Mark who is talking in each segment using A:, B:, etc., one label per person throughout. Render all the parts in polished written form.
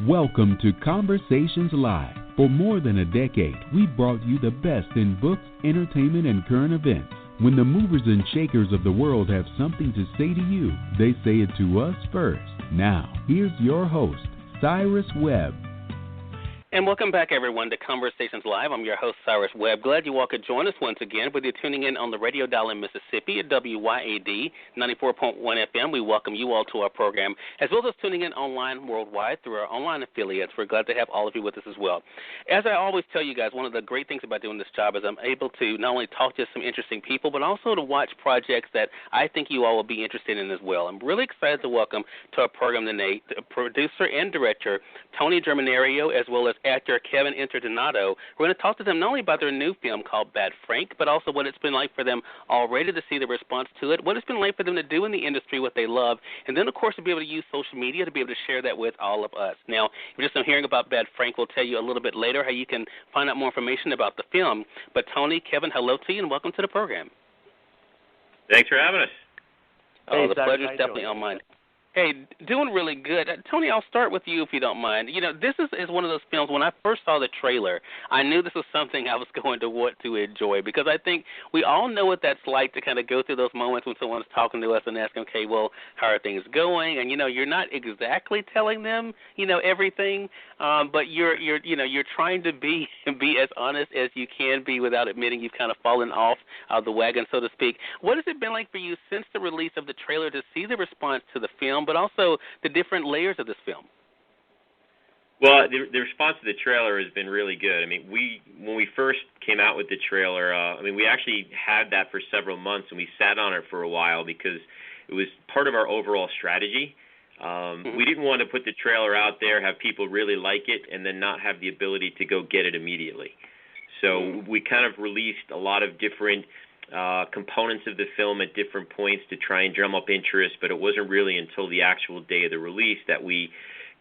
A: Welcome to Conversations Live. For more than a decade, we've brought you the best in books, entertainment, and current events. When the movers and shakers of the world have something to say to you, they say it to us first. Now, here's your host, Cyrus Webb.
B: And welcome back, everyone, to Conversations Live. I'm your host, Cyrus Webb. Glad you all could join us once again, whether you're tuning in on the radio dial in Mississippi at WYAD 94.1 FM. We welcome you all to our program, as well as tuning in online worldwide through our online affiliates. We're glad to have all of you with us as well. As I always tell you guys, one of the great things about doing this job is I'm able to not only talk to some interesting people, but also to watch projects that I think you all will be interested in as well. I'm really excited to welcome to our program today producer and director Tony Germinario, as well as actor Kevin Donato. We're going to talk to them not only about their new film called Bad Frank, but also what it's been like for them already to see the response to it, what it's been like for them to do in the industry what they love, and then, of course, to be able to use social media to be able to share that with all of us. Now, if you're just hearing about Bad Frank, we'll tell you a little bit later how you can find out more information about the film. But Tony, Kevin, hello to you, and welcome to the program.
C: Thanks for having us.
B: Oh, the pleasure's definitely on mine. Hey, doing really good. Tony, I'll start with you if you don't mind. You know, this is one of those films, when I first saw the trailer, I knew this was something I was going to want to enjoy, because I think we all know what that's like to kind of go through those moments when someone's talking to us and asking, okay, well, how are things going? And, you know, you're not exactly telling them, you know, everything, but you're trying to be as honest as you can be without admitting you've kind of fallen off the wagon, so to speak. What has it been like for you since the release of the trailer to see the response to the film, but also the different layers of this film?
C: Well, the response to the trailer has been really good. I mean, when we first came out with the trailer, we actually had that for several months, and we sat on it for a while because it was part of our overall strategy. We didn't want to put the trailer out there, have people really like it, and then not have the ability to go get it immediately. So we kind of released a lot of different components of the film at different points to try and drum up interest, but it wasn't really until the actual day of the release that we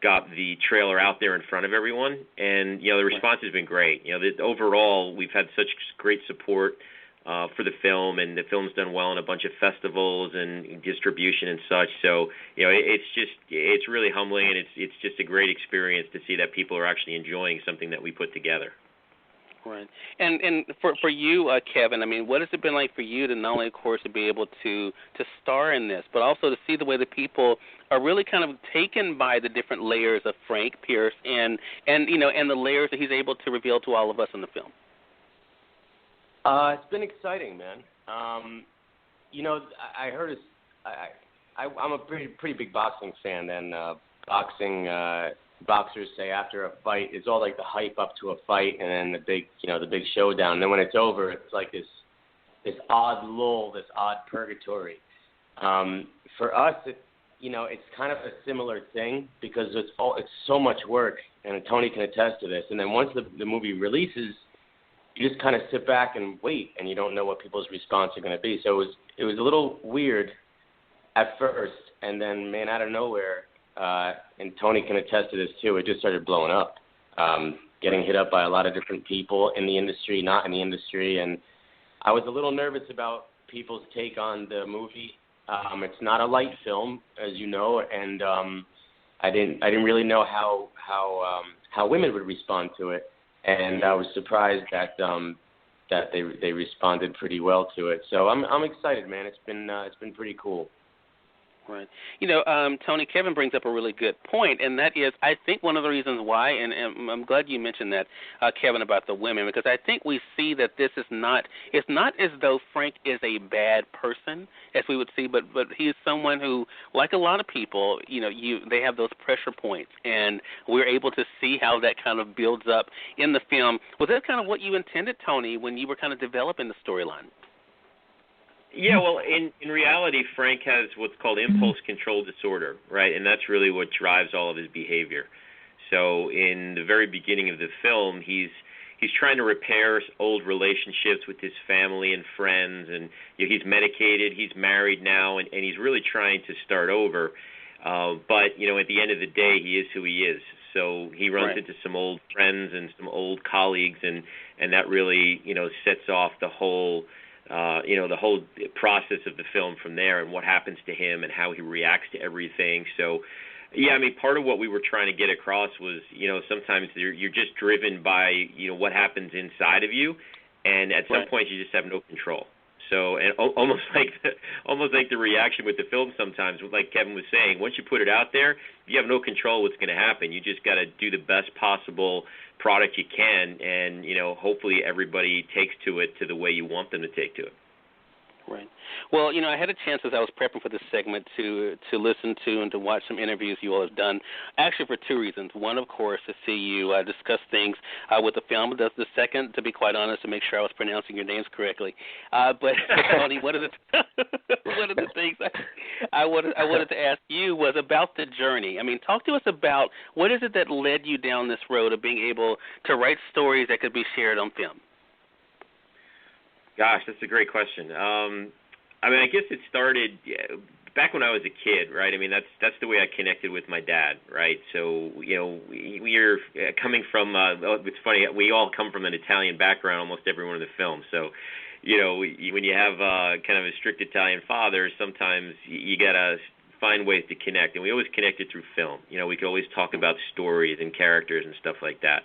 C: got the trailer out there in front of everyone. And, you know, the response has been great. You know, overall, we've had such great support for the film, and the film's done well in a bunch of festivals and distribution and such. So, you know, it's really humbling, and it's just a great experience to see that people are actually enjoying something that we put together.
B: Right. And for you, Kevin, I mean, what has it been like for you to not only, of course, to be able to star in this, but also to see the way that people are really kind of taken by the different layers of Frank Pierce and you know, and the layers that he's able to reveal to all of us in the film?
D: It's been exciting, man. You know, I heard I'm a pretty big boxing fan, and boxers say after a fight, it's all like the hype up to a fight, and then the big showdown. And then when it's over, it's like this odd lull, this odd purgatory. For us, it's kind of a similar thing, because it's so much work, and Tony can attest to this. And then once the movie releases, you just kind of sit back and wait, and you don't know what people's response are going to be. So it was a little weird at first, and then, man, out of nowhere, and Tony can attest to this too, it just started blowing up, getting hit up by a lot of different people in the industry, not in the industry, and I was a little nervous about people's take on the movie. It's not a light film, as you know, and I didn't really know how women would respond to it, and I was surprised that they responded pretty well to it. So I'm excited, man. It's been pretty cool.
B: Right. You know, Tony, Kevin brings up a really good point, and that is, I think one of the reasons why, and I'm glad you mentioned that, Kevin, about the women, because I think we see that this is not, it's not as though Frank is a bad person, as we would see, but he is someone who, like a lot of people, you know, they have those pressure points, and we're able to see how that kind of builds up in the film. Was that kind of what you intended, Tony, when you were kind of developing the storyline?
C: Yeah, well, in reality, Frank has what's called impulse control disorder, right? And that's really what drives all of his behavior. So in the very beginning of the film, he's trying to repair old relationships with his family and friends, and he's medicated, he's married now, and he's really trying to start over. But, you know, at the end of the day, he is who he is. So he runs into some old friends and some old colleagues, and that really, you know, sets off the whole the whole process of the film from there, and what happens to him and how he reacts to everything. So Yeah, I mean, part of what we were trying to get across was, sometimes you're just driven by, what happens inside of you, and at some point you just have no control. So, and almost like the reaction with the film sometimes, like Kevin was saying, once you put it out there, you have no control what's going to happen. You just got to do the best possible product you can, and hopefully everybody takes to it to the way you want them to take to it.
B: Right. Well, I had a chance as I was prepping for this segment to listen to and to watch some interviews you all have done, actually for two reasons. One, of course, to see you discuss things with the film. The second, to be quite honest, to make sure I was pronouncing your names correctly. But Tony, one of the things I wanted to ask you was about the journey. I mean, talk to us about what is it that led you down this road of being able to write stories that could be shared on film?
C: Gosh, that's a great question. I mean, I guess it started back when I was a kid, right? I mean, that's the way I connected with my dad, right? So, we're coming from. It's funny, we all come from an Italian background, almost everyone in the film. So, when you have kind of a strict Italian father, sometimes you gotta find ways to connect, and we always connected through film. We could always talk about stories and characters and stuff like that.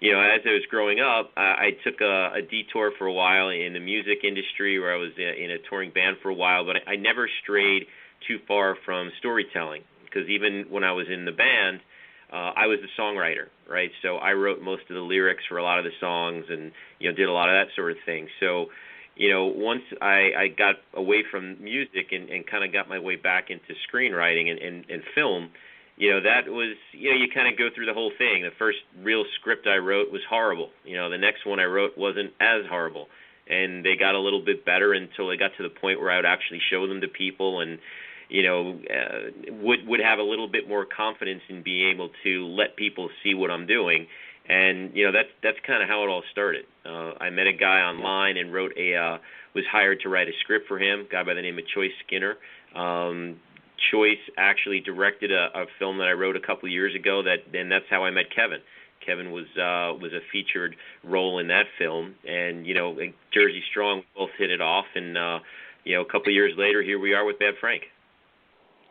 C: As I was growing up, I took a detour for a while in the music industry where I was in a touring band for a while, but I never strayed too far from storytelling because even when I was in the band, I was the songwriter, right? So I wrote most of the lyrics for a lot of the songs and, did a lot of that sort of thing. So, once I got away from music and kind of got my way back into screenwriting and film, that was, you kind of go through the whole thing. The first real script I wrote was horrible. The next one I wrote wasn't as horrible. And they got a little bit better until they got to the point where I would actually show them to people and, would have a little bit more confidence in being able to let people see what I'm doing. And, that's kind of how it all started. I met a guy online and was hired to write a script for him, a guy by the name of Choice Skinner. Choice actually directed a film that I wrote a couple of years ago, and that's how I met Kevin. Kevin was a featured role in that film, and Jersey Strong, we both hit it off, and a couple of years later, here we are with Bad Frank.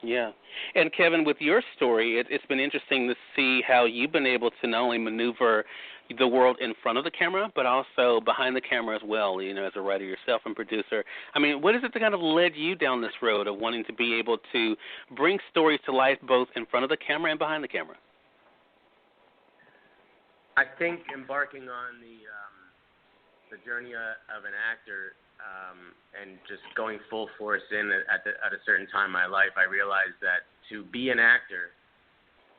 B: Yeah, and Kevin, with your story, it's been interesting to see how you've been able to not only maneuver the world in front of the camera, but also behind the camera as well, as a writer yourself and producer. I mean, what is it that kind of led you down this road of wanting to be able to bring stories to life both in front of the camera and behind the camera?
D: I think embarking on the journey of an actor and just going full force in at a certain time in my life, I realized that to be an actor,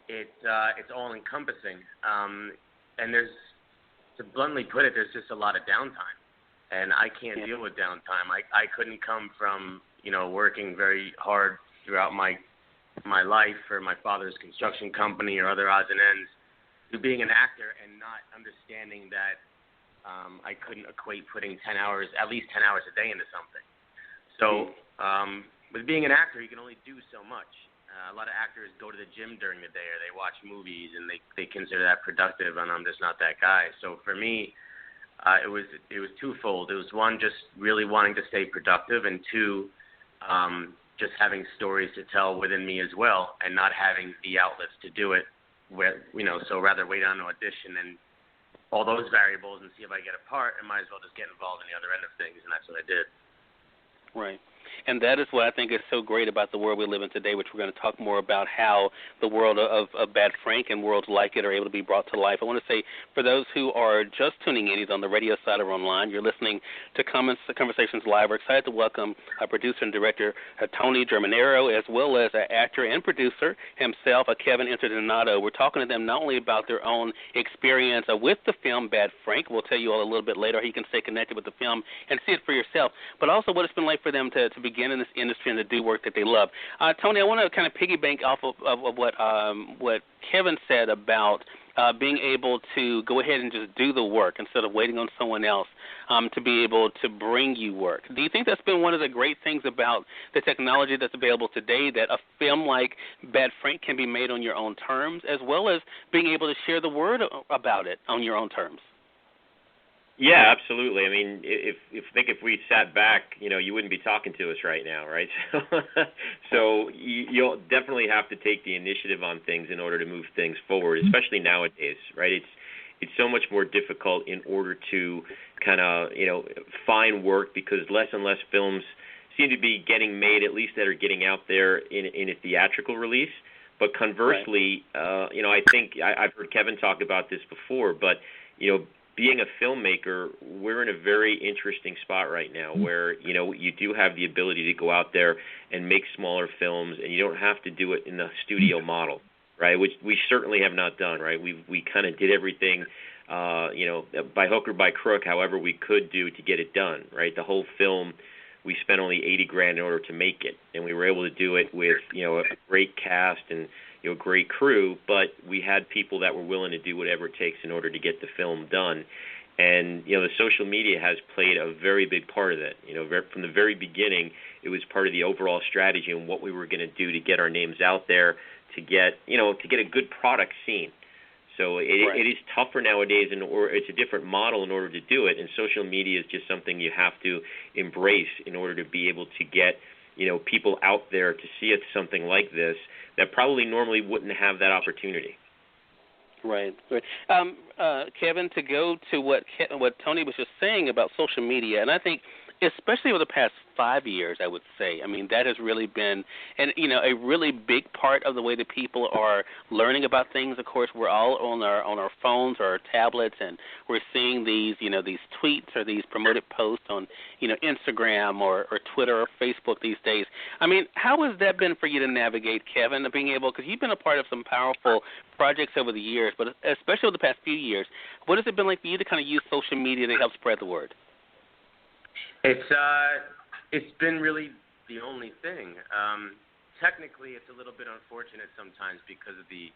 D: it's all encompassing. And to bluntly put it, there's just a lot of downtime, and I can't deal with downtime. I couldn't come from, working very hard throughout my life for my father's construction company or other odds and ends to being an actor and not understanding that I couldn't equate putting at least 10 hours a day into something. So with being an actor, you can only do so much. A lot of actors go to the gym during the day or they watch movies and they consider that productive, and I'm just not that guy. So for me, it was twofold. It was one, just really wanting to stay productive, and two, just having stories to tell within me as well and not having the outlets to do it. So rather wait on an audition and all those variables and see if I get a part, and might as well just get involved in the other end of things, and that's what I did.
B: Right. And that is what I think is so great about the world we live in today, which we're going to talk more about how the world of Bad Frank and worlds like it are able to be brought to life. I want to say, for those who are just tuning in, either on the radio side or online, you're listening to Conversations Live. We're excited to welcome producer and director Tony Germinario, as well as actor and producer himself, Kevin Donato. We're talking to them not only about their own experience with the film Bad Frank. We'll tell you all a little bit later how you can stay connected with the film and see it for yourself, but also what it's been like for them to begin in this industry and to do work that they love. Tony, I want to kind of piggyback off of what Kevin said about being able to go ahead and just do the work instead of waiting on someone else to be able to bring you work. Do you think that's been one of the great things about the technology that's available today, that a film like Bad Frank can be made on your own terms, as well as being able to share the word about it on your own terms?
C: Yeah, absolutely. I mean, if we sat back, you wouldn't be talking to us right now, right? So you'll definitely have to take the initiative on things in order to move things forward, especially nowadays, right? It's so much more difficult in order to kind of find work, because less and less films seem to be getting made, at least that are getting out there in a theatrical release. But conversely, right. I think I've heard Kevin talk about this before, but being a filmmaker, we're in a very interesting spot right now where, you do have the ability to go out there and make smaller films, and you don't have to do it in the studio model, right, which we certainly have not done, right? We kind of did everything, by hook or by crook, however we could do to get it done, right? The whole film, we spent only $80,000 in order to make it, and we were able to do it with, a great cast and, great crew, but we had people that were willing to do whatever it takes in order to get the film done. And, the social media has played a very big part of that. From the very beginning, it was part of the overall strategy and what we were going to do to get our names out there, to get a good product seen. So it is tougher nowadays, or it's a different model in order to do it, and social media is just something you have to embrace in order to be able to get people out there to see something like this that probably normally wouldn't have that opportunity.
B: Right. Kevin, to go to what Tony was just saying about social media, and I think especially over the past 5 years, I would say. I mean, that has really been, a really big part of the way that people are learning about things. Of course, we're all on our phones or our tablets, and we're seeing these tweets or these promoted posts on, Instagram or Twitter or Facebook these days. I mean, how has that been for you to navigate, Kevin, being able, because you've been a part of some powerful projects over the years, but especially over the past few years, what has it been like for you to kind of use social media to help spread the word?
D: It's been really the only thing. Technically, it's a little bit unfortunate sometimes because of the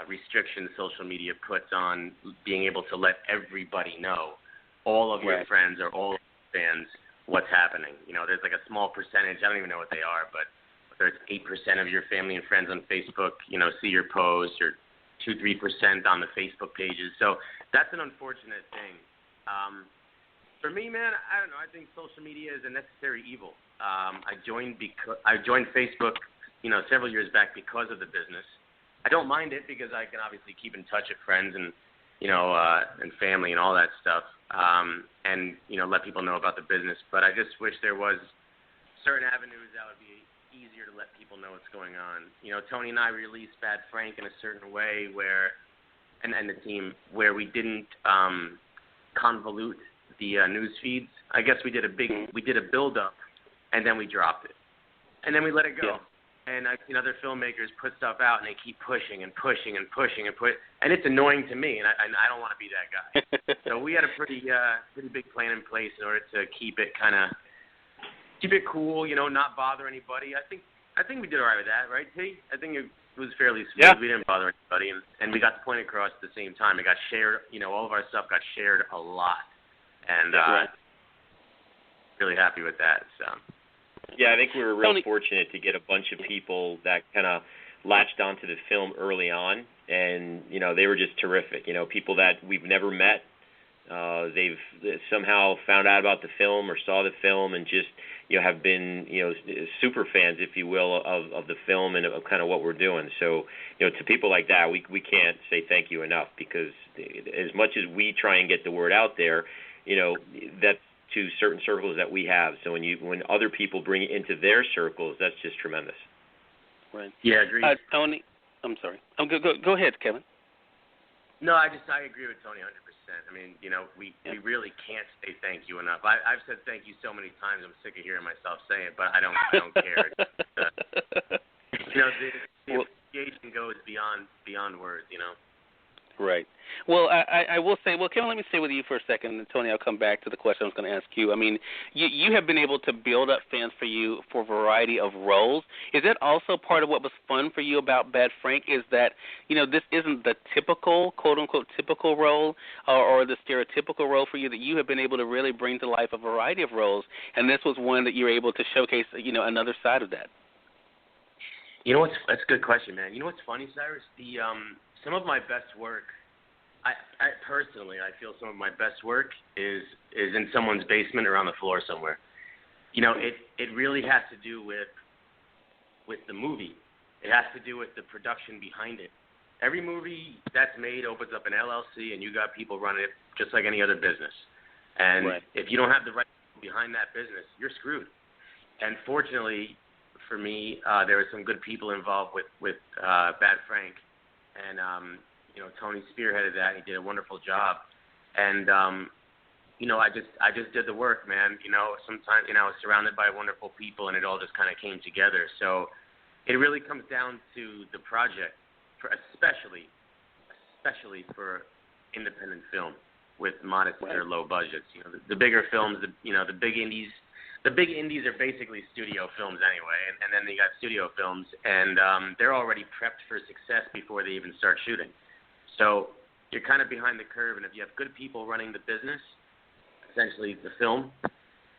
D: restrictions social media puts on being able to let everybody know, all of your friends or all of your fans, what's happening. There's like a small percentage, I don't even know what they are, but there's 8% of your family and friends on Facebook, see your post, or 2-3% on the Facebook pages. So that's an unfortunate thing. For me, man, I don't know. I think social media is a necessary evil. I joined Facebook, several years back because of the business. I don't mind it because I can obviously keep in touch with friends and, and family and all that stuff, and let people know about the business. But I just wish there was certain avenues that would be easier to let people know what's going on. Tony and I released Bad Frank in a certain way and the team, where we didn't convolute the news feeds. I guess we did a build up, and then we dropped it, and then we let it go. Yeah. And I've seen other filmmakers put stuff out, and they keep pushing and pushing and pushing and it's annoying to me, and I don't want to be that guy. So we had a pretty big plan in place in order to keep it cool, not bother anybody. I think we did all right with that, right, T? I think it was fairly smooth. Yeah. We didn't bother anybody, and we got the point across at the same time. It got shared. All of our stuff got shared a lot. And really happy with that. So.
C: Yeah, I think we were real fortunate to get a bunch of people that kind of latched onto the film early on, and they were just terrific. People that we've never met, they've somehow found out about the film or saw the film, and just have been super fans, if you will, of the film and of kind of what we're doing. So to people like that, we can't say thank you enough, because as much as we try and get the word out there, that's to certain circles that we have. So when other people bring it into their circles, that's just tremendous.
B: Right.
D: Yeah, agreed.
B: Tony, I'm sorry. Go ahead, Kevin.
D: No, I agree with Tony 100%. I mean, we really can't say thank you enough. I've said thank you so many times. I'm sick of hearing myself say it, but I don't care. The appreciation goes beyond words.
B: Right. Well, I will say, Kevin, let me stay with you for a second, and Tony, I'll come back to the question I was going to ask you. I mean, you have been able to build up fans for you for a variety of roles. Is that also part of what was fun for you about Bad Frank, is that, this isn't the typical, quote-unquote, typical role or the stereotypical role for you, that you have been able to really bring to life a variety of roles, and this was one that you were able to showcase, another side of that?
D: That's a good question, man. What's funny, Cyrus? Some of my best work I personally, I feel some of my best work is in someone's basement or on the floor somewhere. It really has to do with the movie. It has to do with the production behind it. Every movie that's made opens up an LLC, and you got people running it just like any other business. And if you don't have the right people behind that business, you're screwed. And fortunately for me, there were some good people involved with Bad Frank, and Tony spearheaded that. He did a wonderful job. And I just did the work, man. Sometimes I was surrounded by wonderful people, and it all just kind of came together. So it really comes down to the project, especially for independent film with modest or low budgets. The bigger films, the big indies. The big indies are basically studio films anyway, and then they got studio films, and they're already prepped for success before they even start shooting. So you're kind of behind the curve, and if you have good people running the business, essentially the film,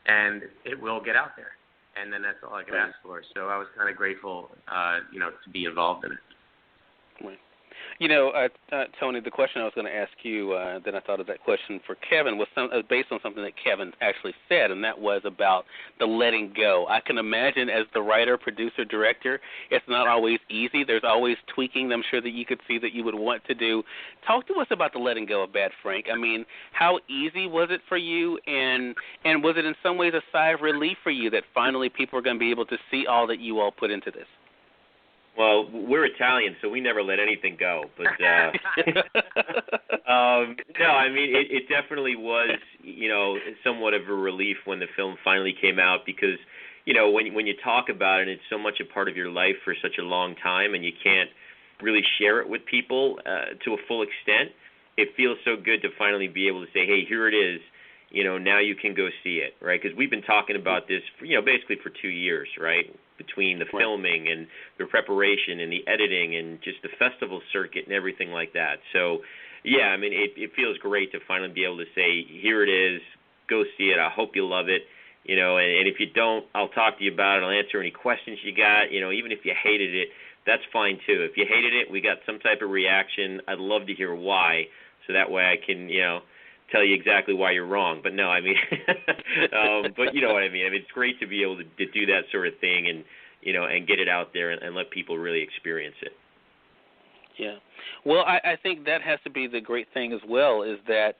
D: and it will get out there. And then that's all I could ask for. So I was kind of grateful, to be involved in it.
B: Right. Tony, the question I was going to ask you, then I thought of that question for Kevin, was based on something that Kevin actually said, and that was about the letting go. I can imagine as the writer, producer, director, it's not always easy. There's always tweaking I'm sure that you could see that you would want to do. Talk to us about the letting go of Bad Frank. I mean, how easy was it for you, and was it in some ways a sigh of relief for you that finally people are going to be able to see all that you all put into this?
C: Well, we're Italian, so we never let anything go. But no, I mean, it definitely was, somewhat of a relief when the film finally came out because, when you talk about it, it's so much a part of your life for such a long time, and you can't really share it with people to a full extent. It feels so good to finally be able to say, hey, here it is. Now you can go see it, right? Because we've been talking about this, basically for 2 years, right? Between the filming and the preparation and the editing and just the festival circuit and everything like that. So, yeah, I mean, it feels great to finally be able to say, here it is, go see it. I hope you love it. And if you don't, I'll talk to you about it. I'll answer any questions you got. Even if you hated it, that's fine too. If you hated it, we got some type of reaction. I'd love to hear why, so that way I can, tell you exactly why you're wrong. But no, I mean, but you know what I mean. I mean, it's great to be able to do that sort of thing and, and get it out there and let people really experience it.
B: Yeah. Well, I think that has to be the great thing as well is that,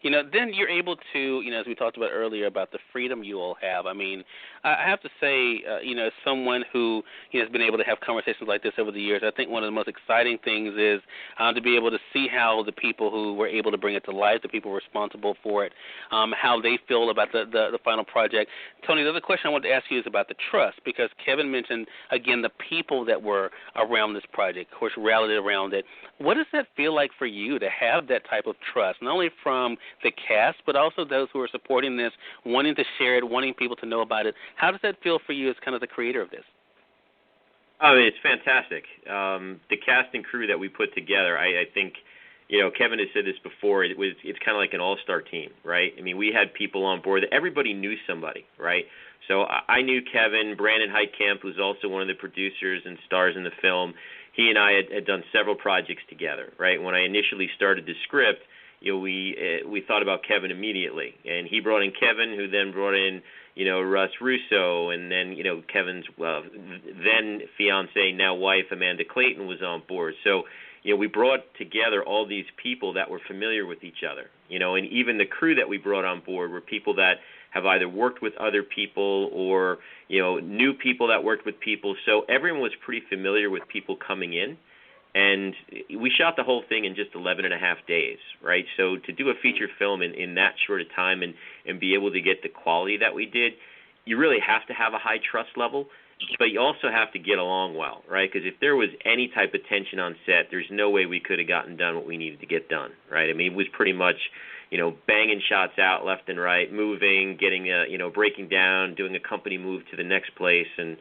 B: then you're able to, as we talked about earlier about the freedom you all have. I mean, I have to say, as someone who has been able to have conversations like this over the years, I think one of the most exciting things is to be able to see how the people who were able to bring it to life, the people responsible for it, how they feel about the final project. Tony, the other question I wanted to ask you is about the trust, because Kevin mentioned, again, the people that were around this project, of course, rallied around it. What does that feel like for you to have that type of trust, not only from the cast, but also those who are supporting this, wanting to share it, wanting people to know about it? How does that feel for you as kind of the creator of this?
C: I mean, it's fantastic. The cast and crew that we put together, I think, Kevin has said this before, it's kind of like an all-star team, right? I mean, we had people on board that everybody knew somebody, right? So I knew Kevin. Brandon Heitkamp, who's also one of the producers and stars in the film, he and I had done several projects together, right? When I initially started the script, we thought about Kevin immediately, and he brought in Kevin, who then brought in, Russ Russo, and then, Kevin's then fiance, now wife, Amanda Clayton, was on board. So, we brought together all these people that were familiar with each other, and even the crew that we brought on board were people that have either worked with other people or, knew people that worked with people. So everyone was pretty familiar with people coming in. And we shot the whole thing in just 11 and a half days, right? So to do a feature film in that short a time and be able to get the quality that we did, you really have to have a high trust level, but you also have to get along well, right? Because if there was any type of tension on set, there's no way we could have gotten done what we needed to get done, right? I mean, it was pretty much, banging shots out left and right, moving, getting breaking down, doing a company move to the next place. And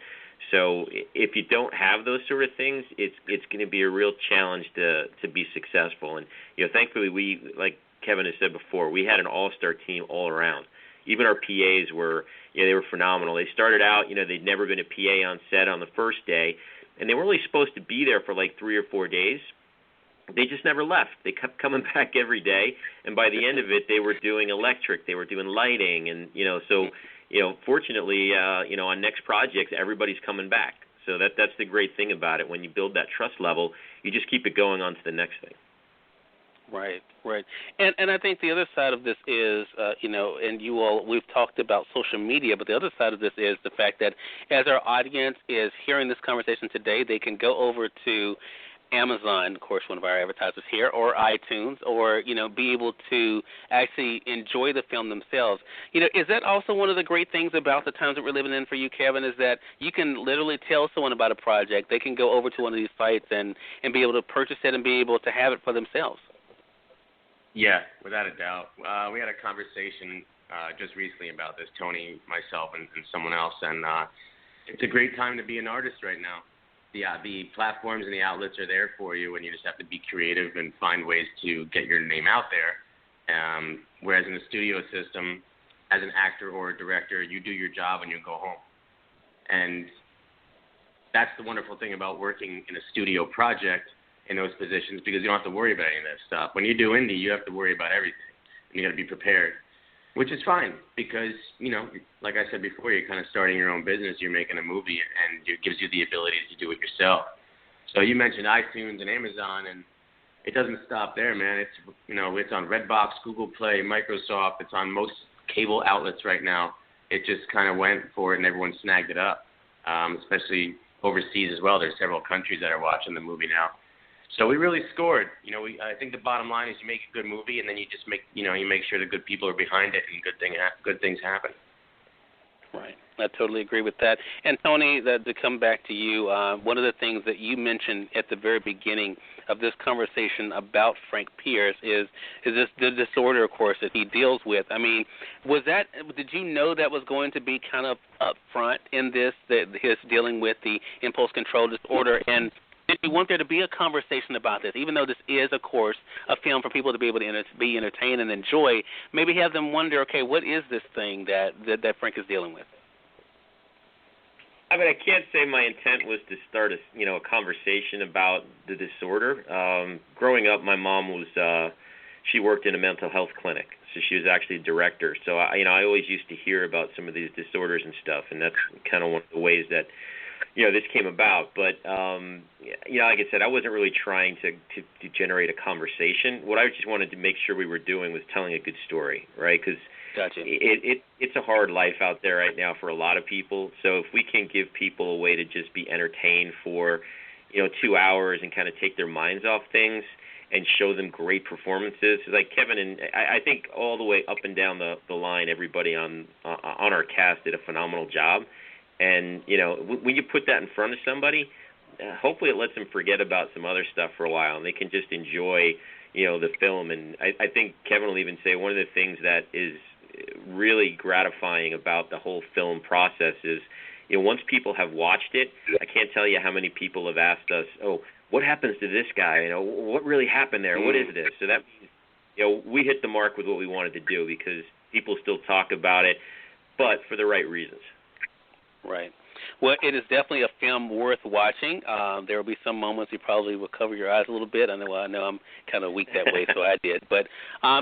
C: so if you don't have those sort of things, it's going to be a real challenge to be successful. And, thankfully we, like Kevin has said before, we had an all-star team all around. Even our PAs were, they were phenomenal. They started out, they'd never been a PA on set on the first day, and they were only supposed to be there for like 3 or 4 days. they just never left. They kept coming back every day, and by the end of it, they were doing electric, they were doing lighting, and so fortunately, on next projects, everybody's coming back. So that's the great thing about it. When you build that trust level, you just keep it going on to the next thing.
B: Right. And I think the other side of this is, and you all, we've talked about social media, but the other side of this is the fact that as our audience is hearing this conversation today, they can go over to Amazon, of course, one of our advertisers here, or iTunes, or, be able to actually enjoy the film themselves. Is that also one of the great things about the times that we're living in for you, Kevin, is that you can literally tell someone about a project. They can go over to one of these sites and be able to purchase it and be able to have it for themselves.
D: Yeah, without a doubt. We had a conversation just recently about this, Tony, myself, and someone else, and it's a great time to be an artist right now. The platforms and the outlets are there for you, and you just have to be creative and find ways to get your name out there. Whereas in the studio system, as an actor or a director, you do your job and you go home. And that's the wonderful thing about working in a studio project in those positions, because you don't have to worry about any of that stuff. When you do indie, you have to worry about everything, and you got to be prepared, which is fine because, like I said before, you're kind of starting your own business, you're making a movie, and it gives you the ability to do it yourself. So you mentioned iTunes and Amazon, and it doesn't stop there, man. It's on Redbox, Google Play, Microsoft. It's on most cable outlets right now. It just kind of went for it, and everyone snagged it up, especially overseas as well. There's several countries that are watching the movie now. So we really scored. I think the bottom line is you make a good movie, and then you just make sure the good people are behind it, and good things happen.
B: Right. I totally agree with that. And Tony, to come back to you, one of the things that you mentioned at the very beginning of this conversation about Frank Pierce is the disorder, of course, that he deals with. I mean, did you know that was going to be kind of up front in this, that his dealing with the impulse control disorder? And did you want there to be a conversation about this, even though this is, of course, a film for people to be able to be entertained and enjoy? Maybe have them wonder, okay, what is this thing that Frank is dealing with?
C: I mean, I can't say my intent was to start a conversation about the disorder. Growing up, my mom was she worked in a mental health clinic, so she was actually a director. So I always used to hear about some of these disorders and stuff, and that's kind of one of the ways that this came about. But like I said, I wasn't really trying to generate a conversation. What I just wanted to make sure we were doing was telling a good story, right? Because
B: gotcha.
C: It's a hard life out there right now for a lot of people. So if we can give people a way to just be entertained for 2 hours and kind of take their minds off things and show them great performances, like Kevin and I think all the way up and down the line, everybody on our cast did a phenomenal job. And when you put that in front of somebody, hopefully it lets them forget about some other stuff for a while, and they can just enjoy the film. And I think Kevin will even say one of the things that is really gratifying about the whole film process is, once people have watched it, I can't tell you how many people have asked us, oh, what happens to this guy? What really happened there? What is this? So that means, we hit the mark with what we wanted to do, because people still talk about it, but for the right reasons.
B: Right. Well, it is definitely a film worth watching. There will be some moments you probably will cover your eyes a little bit. I know I'm kind of weak that way, so I did. But I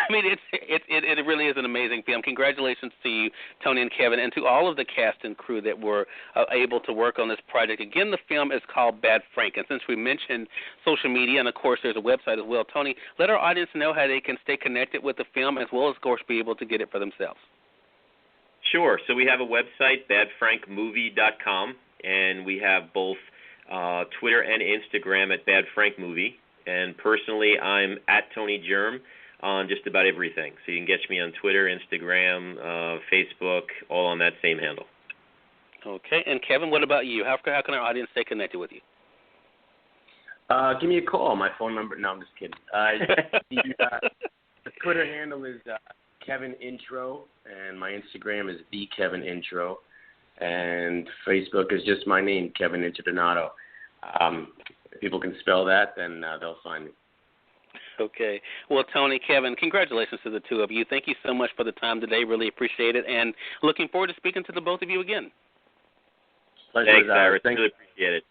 B: mean, it really is an amazing film. Congratulations to you, Tony and Kevin, and to all of the cast and crew that were able to work on this project. Again, the film is called Bad Frank, and since we mentioned social media, and of course there's a website as well, Tony, let our audience know how they can stay connected with the film, as well as, of course, be able to get it for themselves.
C: Sure. So we have a website, badfrankmovie.com, and we have both Twitter and Instagram at badfrankmovie. And personally, I'm at Tony Germ on just about everything. So you can catch me on Twitter, Instagram, Facebook, all on that same handle.
B: Okay. And Kevin, what about you? How can our audience stay connected with you?
D: Give me a call. My phone number. No, I'm just kidding. The Twitter handle is Kevin Intro, and my Instagram is @KevinIntro, and Facebook is just my name, Kevin Interdonato. If people can spell that, then they'll find me.
B: Okay. Well, Tony, Kevin, congratulations to the two of you. Thank you so much for the time today. Really appreciate it, and looking forward to speaking to the both of you again.
C: Pleasure. Thanks, Cyrus. Really appreciate it.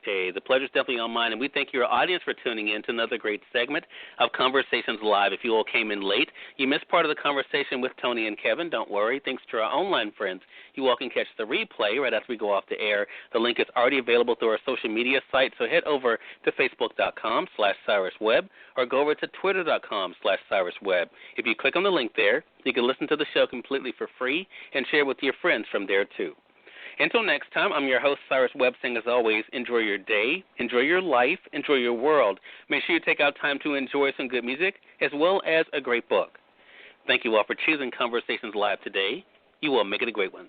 B: Hey, the pleasure's definitely on mine, and we thank your audience for tuning in to another great segment of Conversations Live. If you all came in late, you missed part of the conversation with Tony and Kevin. Don't worry. Thanks to our online friends, you all can catch the replay right after we go off the air. The link is already available through our social media site, so head over to facebook.com/CyrusWebb or go over to twitter.com/CyrusWebb. If you click on the link there, you can listen to the show completely for free and share with your friends from there, too. Until next time, I'm your host, Cyrus Webb, saying as always, enjoy your day, enjoy your life, enjoy your world. Make sure you take out time to enjoy some good music as well as a great book. Thank you all for choosing Conversations Live today. You will make it a great one.